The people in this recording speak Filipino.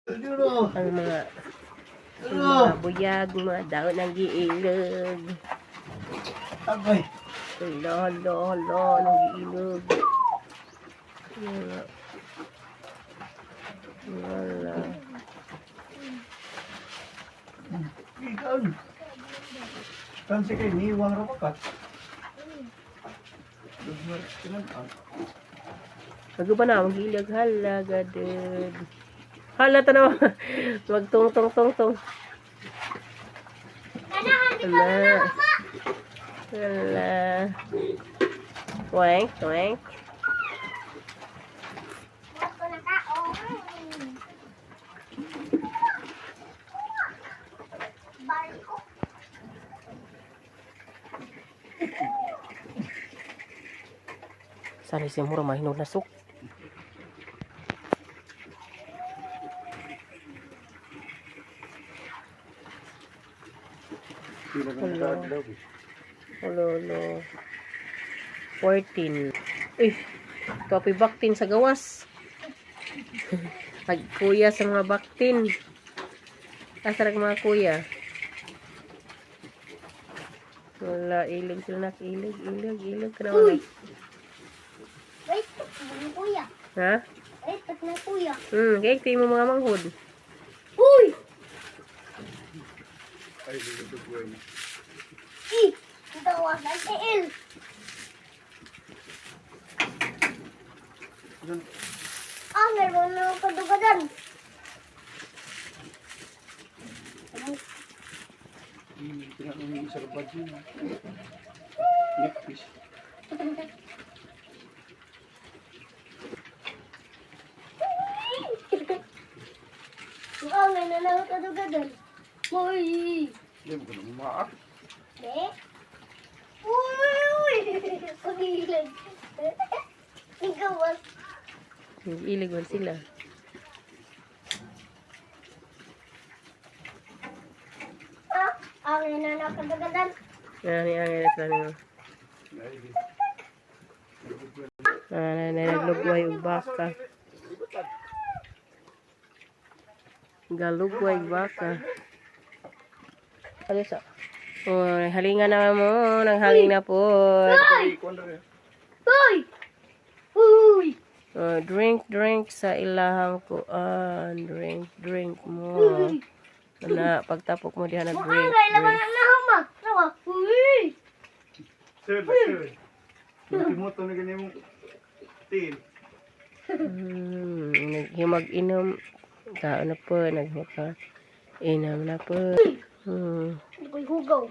Ang mga buyag, mga daon ng giilog. Agay. Hala, ng giilog. Wala. Ikan. Kan si kay niwang ra ka. Bago pa na, mag-ilag. Hala, gadod. Hala, tanaw. Magtong-tong-tong-tong. Hala. Hala. Twink, twink. Sana siya mura mahinod na sok. Hello. 14. Uy, kapoy baktin sa gawas. Pagkuya sa mga baktin. Asarag mga kuya. Wala, ilig sila ilig. Kanawa. Wait, na kuya. Ha? Wait, na kuya. Kaya ito mo mga manghod. Uy! Ito was ang tiil. Meron na ang kadugadan. Meron na ang kadugadan. Uy! Hindi mo ko na umaak. Uy! Pagilag. Ikaw was. Ilig man sila. Ang na nakadagadan. Angin na sila nyo. Naglugway og baka. Galugway baka. Ano sa? Oh, halingan na mo. Nanghaling na po. Uy! Uy! Drink sa ilahang kuan. Drink mo. Na pagtapok mo diha na drink. Laman na hama. Tawa. Uy! Sir. Timoto na ganyan mong tin. Naghimag-inom. Kaon na po. Inom na po. Hindi ko'y hugaw.